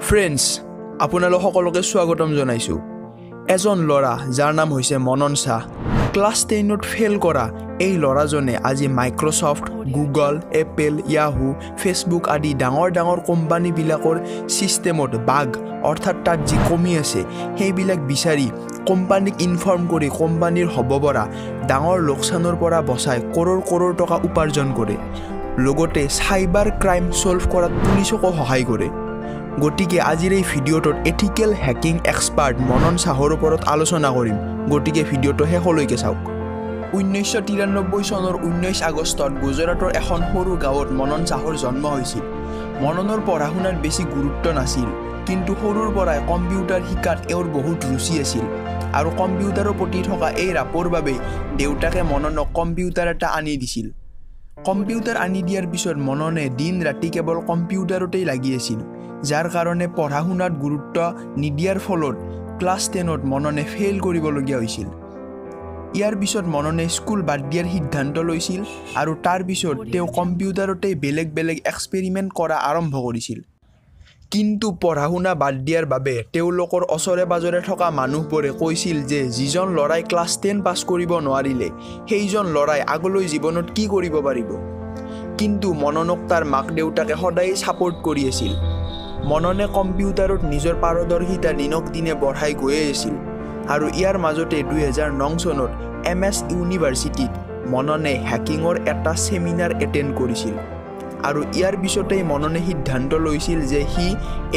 Friends, আপোনালোক সকলোকে স্বাগতম জনাইছোঁ। এজন ল'ৰা যাৰ নাম হৈছে মনন শাহ, ক্লাছ 10ত ফেইল কৰা এই ল'ৰাজনে আজি Microsoft, Google, Apple, Yahoo, Facebook আদি ডাঙৰ কোম্পানীবিলাকৰ ছিষ্টেমত বাগ অৰ্থাৎ তাত যি কমি আছে সেইবিলাক বিচাৰি কোম্পানীক ইনফৰ্ম কৰি কোম্পানীৰ হ'ব পৰা ডাঙৰ লোকচানৰ পৰা বচাই কৰোৰ টকা উপাৰ্জন কৰে। লগতে চাইবাৰ ক্ৰাইম ছল্ভ কৰাত পুলিচকো সহায় কৰে। গতিকে আজিৰ এই ভিডিঅ'টোত এথিকেল হেকিং এক্সপাৰ্ট মনন শাহৰ ওপৰত আলোচনা কৰিম। গতিকে ভিডিঅ'টো শেষলৈকে চাওক। 1993 চনৰ 19 আগষ্টত গুজৰাটৰ এখন সৰু গাঁৱত মনন শাহৰ জন্ম হৈছিল। মননৰ পঢ়া শুনাত বেছি গুৰুত্ব নাছিল, কিন্তু সৰুৰ পৰাই কম্পিউটাৰ শিকাত এওঁৰ বহুত ৰুচি আছিল আৰু কম্পিউটাৰৰ প্ৰতি থকা এই ৰাপৰ বাবে দেউতাকে মননক কম্পিউটাৰ এটা আনি দিছিল। কম্পিউটাৰ আনি দিয়াৰ পিছত মননে দিন ৰাতি কেৱল কম্পিউটাৰতেই লাগি আছিল, যাৰ কাৰণে পঢ়া শুনাত গুৰুত্ব নিদিয়াৰ ফলত ক্লাছ 10ত মননে ফেইল কৰিবলগীয়া হৈছিল। ইয়াৰ পিছত মননে স্কুল বাদ দিয়াৰ সিদ্ধান্ত লৈছিল আৰু তাৰ পিছত তেওঁ কম্পিউটাৰতে বেলেগ এক্সপেৰিমেণ্ট কৰা আৰম্ভ কৰিছিল। কিন্তু পঢ়া শুনা বাদ দিয়াৰ বাবে তেওঁলোকৰ ওচৰে পাজৰে থকা মানুহবোৰে কৈছিল যে যিজন ল'ৰাই ক্লাছ 10 পাছ কৰিব নোৱাৰিলে সেইজন ল'ৰাই আগলৈ জীৱনত কি কৰিব পাৰিব। কিন্তু মননক তাৰ মাক দেউতাকে সদায় ছাপোৰ্ট কৰি আছিল। মননে কম্পিউটাৰত নিজৰ পাৰদৰ্শিতা দিনক দিনে বঢ়াই গৈয়ে আছিল আৰু ইয়াৰ মাজতে 2009 চনত MS ইউনিভাৰ্চিটিত মননে হেকিঙৰ এটা ছেমিনাৰ এটেণ্ড কৰিছিল আৰু ইয়াৰ পিছতেই মননে সিদ্ধান্ত লৈছিল যে সি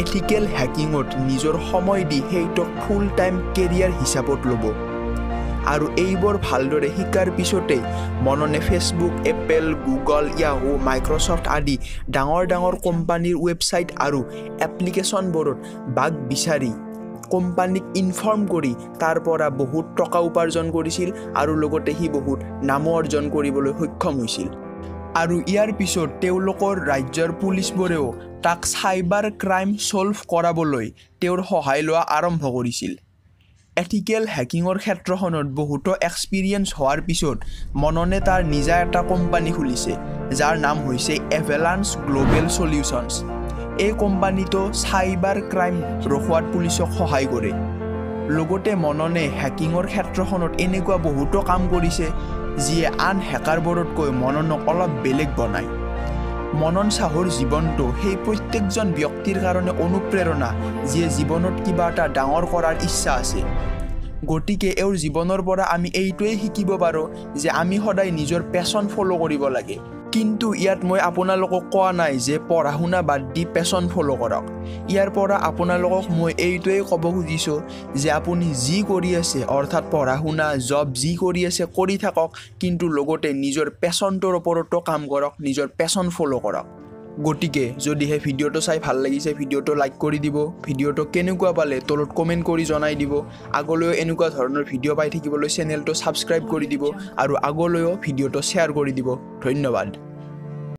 এথিকেল হেকিঙত নিজৰ সময় দি সেইটোক ফুল টাইম কেৰিয়াৰ হিচাপত ল'ব। আৰু এইবোৰ ভালদৰে শিকাৰ পিছতেই মননে Facebook, Apple, Google, Yahoo, Microsoft আদি ডাঙৰ কোম্পানীৰ ৱেবছাইট আৰু এপ্লিকেশ্যনবোৰত বাগ বিচাৰি কোম্পানীক ইনফৰ্ম কৰি তাৰ পৰা বহুত টকা উপাৰ্জন কৰিছিল আৰু লগতে সি বহুত নামো অৰ্জন কৰিবলৈ সক্ষম হৈছিল। আৰু ইয়াৰ পিছত তেওঁলোকৰ ৰাজ্যৰ পুলিচবোৰেও তাক চাইবাৰ ক্ৰাইম ছল্ভ কৰাবলৈ তেওঁৰ সহায় লোৱা আৰম্ভ কৰিছিল। এথিকেল হেকিঙৰ ক্ষেত্ৰখনত বহুতো এক্সপিৰিয়েঞ্চ হোৱাৰ পিছত মননে তাৰ নিজা এটা কোম্পানী খুলিছে, যাৰ নাম হৈছে এভেলাঞ্চ গ্ল'বেল চলিউশ্যনছ। এই কোম্পানীটো চাইবাৰ ক্ৰাইম ৰখোৱাত পুলিচক সহায় কৰে। লগতে মননে হেকিঙৰ ক্ষেত্ৰখনত এনেকুৱা বহুতো কাম কৰিছে যিয়ে আন হেকাৰবোৰতকৈ মননক অলপ বেলেগ বনায়। মনন শাহৰ জীৱনটো সেই প্ৰত্যেকজন ব্যক্তিৰ কাৰণে অনুপ্ৰেৰণা যিয়ে জীৱনত কিবা এটা ডাঙৰ কৰাৰ ইচ্ছা আছে। গতিকে এওঁৰ জীৱনৰ পৰা আমি এইটোৱেই শিকিব পাৰোঁ যে আমি সদায় নিজৰ পেশ্যন ফ'ল' কৰিব লাগে। কিন্তু ইয়াত মই আপোনালোকক কোৱা নাই যে পঢ়া শুনা বাদ দি পেশ্যন ফ'ল' কৰক। ইয়াৰ পৰা আপোনালোকক মই এইটোৱেই ক'ব খুজিছোঁ যে আপুনি যি কৰি আছে অৰ্থাৎ পঢ়া শুনা, জব যি কৰি আছে কৰি থাকক, কিন্তু লগতে নিজৰ পেশ্যনটোৰ ওপৰতো কাম কৰক, নিজৰ পেশ্যন ফ'ল' কৰক। গতিকে যদিহে ভিডিঅ'টো চাই ভাল লাগিছে ভিডিঅ'টো লাইক কৰি দিব। ভিডিঅ'টো কেনেকুৱা পালে তলত কমেণ্ট কৰি জনাই দিব। আগলৈও এনেকুৱা ধৰণৰ ভিডিঅ' পাই থাকিবলৈ চেনেলটো ছাবস্ক্ৰাইব কৰি দিব আৰু আগলৈও ভিডিঅ'টো শ্বেয়াৰ কৰি দিব। ধন্যবাদ।